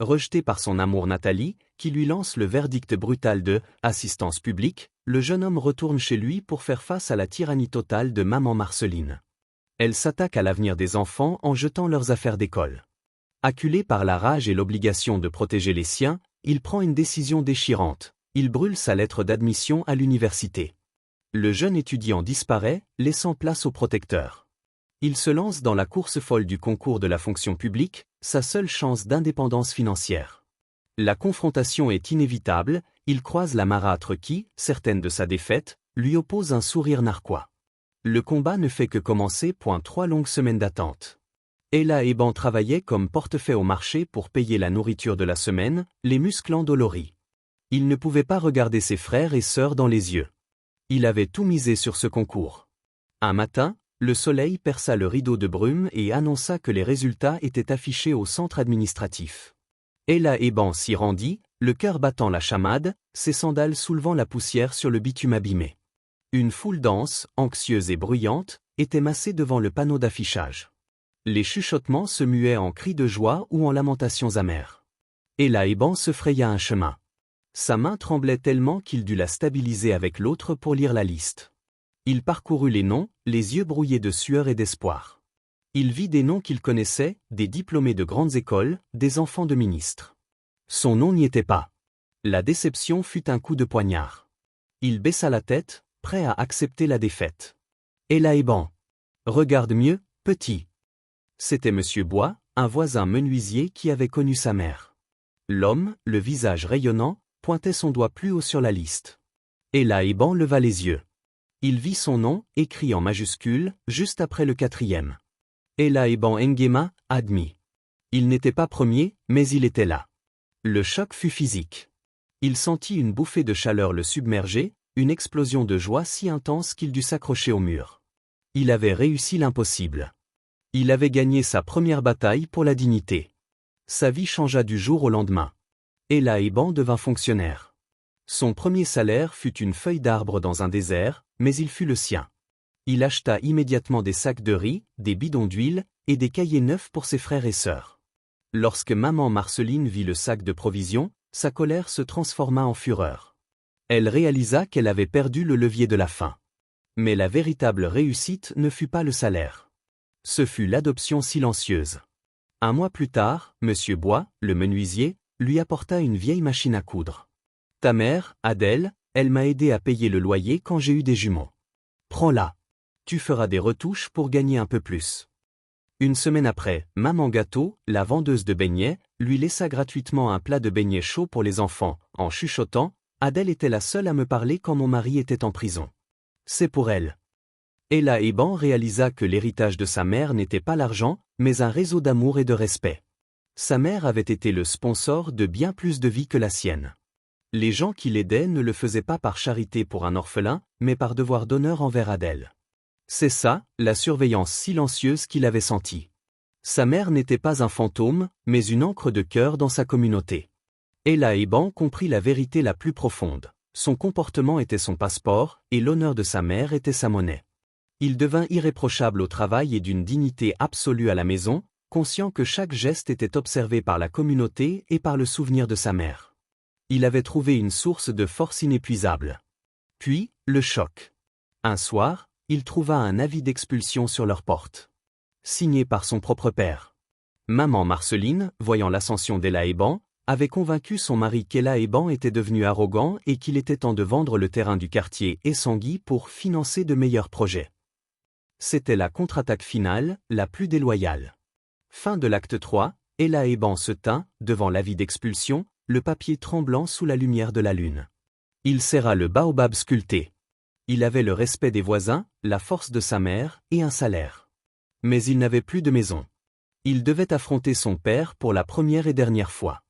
rejeté par son amour Nathalie, qui lui lance le verdict brutal de « assistance publique », le jeune homme retourne chez lui pour faire face à la tyrannie totale de maman Marceline. Elle s'attaque à l'avenir des enfants en jetant leurs affaires d'école. Acculé par la rage et l'obligation de protéger les siens, il prend une décision déchirante. Il brûle sa lettre d'admission à l'université. Le jeune étudiant disparaît, laissant place au protecteur. Il se lance dans la course folle du concours de la fonction publique, sa seule chance d'indépendance financière. La confrontation est inévitable, il croise la marâtre qui, certaine de sa défaite, lui oppose un sourire narquois. Le combat ne fait que commencer. 3 longues semaines d'attente. Ella et Ben travaillaient comme portefaix au marché pour payer la nourriture de la semaine, les muscles endoloris. Il ne pouvait pas regarder ses frères et sœurs dans les yeux. Il avait tout misé sur ce concours. Un matin, le soleil perça le rideau de brume et annonça que les résultats étaient affichés au centre administratif. Ella et Ben s'y rendit, le cœur battant la chamade, ses sandales soulevant la poussière sur le bitume abîmé. Une foule dense, anxieuse et bruyante, était massée devant le panneau d'affichage. Les chuchotements se muaient en cris de joie ou en lamentations amères. Ella et Ben se fraya un chemin. Sa main tremblait tellement qu'il dut la stabiliser avec l'autre pour lire la liste. Il parcourut les noms, les yeux brouillés de sueur et d'espoir. Il vit des noms qu'il connaissait, des diplômés de grandes écoles, des enfants de ministres. Son nom n'y était pas. La déception fut un coup de poignard. Il baissa la tête, prêt à accepter la défaite. Ella et Ben. Regarde mieux, petit. C'était Monsieur Bois, un voisin menuisier qui avait connu sa mère. L'homme, le visage rayonnant, pointait son doigt plus haut sur la liste. Ella et Ben leva les yeux. Il vit son nom, écrit en majuscule, juste après le 4e. Ella et Ben Nguema, admis. Il n'était pas premier, mais il était là. Le choc fut physique. Il sentit une bouffée de chaleur le submerger, une explosion de joie si intense qu'il dut s'accrocher au mur. Il avait réussi l'impossible. Il avait gagné sa première bataille pour la dignité. Sa vie changea du jour au lendemain. Ella et Ben devint fonctionnaire. Son premier salaire fut une feuille d'arbre dans un désert, mais il fut le sien. Il acheta immédiatement des sacs de riz, des bidons d'huile, et des cahiers neufs pour ses frères et sœurs. Lorsque maman Marceline vit le sac de provisions, sa colère se transforma en fureur. Elle réalisa qu'elle avait perdu le levier de la faim. Mais la véritable réussite ne fut pas le salaire. Ce fut l'adoption silencieuse. Un mois plus tard, Monsieur Bois, le menuisier, lui apporta une vieille machine à coudre. « Ta mère, Adèle, elle m'a aidé à payer le loyer quand j'ai eu des jumeaux. Prends-la. Tu feras des retouches pour gagner un peu plus. » Une semaine après, Maman Gâteau, la vendeuse de beignets, lui laissa gratuitement un plat de beignets chauds pour les enfants, en chuchotant « Adèle était la seule à me parler quand mon mari était en prison. C'est pour elle. » Ella et Ben réalisa que l'héritage de sa mère n'était pas l'argent, mais un réseau d'amour et de respect. Sa mère avait été le sponsor de bien plus de vies que la sienne. Les gens qui l'aidaient ne le faisaient pas par charité pour un orphelin, mais par devoir d'honneur envers Adèle. C'est ça, la surveillance silencieuse qu'il avait sentie. Sa mère n'était pas un fantôme, mais une encre de cœur dans sa communauté. Ella et Ben comprit la vérité la plus profonde. Son comportement était son passeport, et l'honneur de sa mère était sa monnaie. Il devint irréprochable au travail et d'une dignité absolue à la maison, conscient que chaque geste était observé par la communauté et par le souvenir de sa mère. Il avait trouvé une source de force inépuisable. Puis, le choc. Un soir, il trouva un avis d'expulsion sur leur porte. Signé par son propre père. Maman Marceline, voyant l'ascension d'Ella et Ben, avait convaincu son mari qu'Ella et Ben était devenu arrogant et qu'il était temps de vendre le terrain du quartier Essangui pour financer de meilleurs projets. C'était la contre-attaque finale, la plus déloyale. Fin de l'acte 3, Ella et Ben se tint, devant l'avis d'expulsion, le papier tremblant sous la lumière de la lune. Il serra le baobab sculpté. Il avait le respect des voisins, la force de sa mère et un salaire. Mais il n'avait plus de maison. Il devait affronter son père pour la première et dernière fois.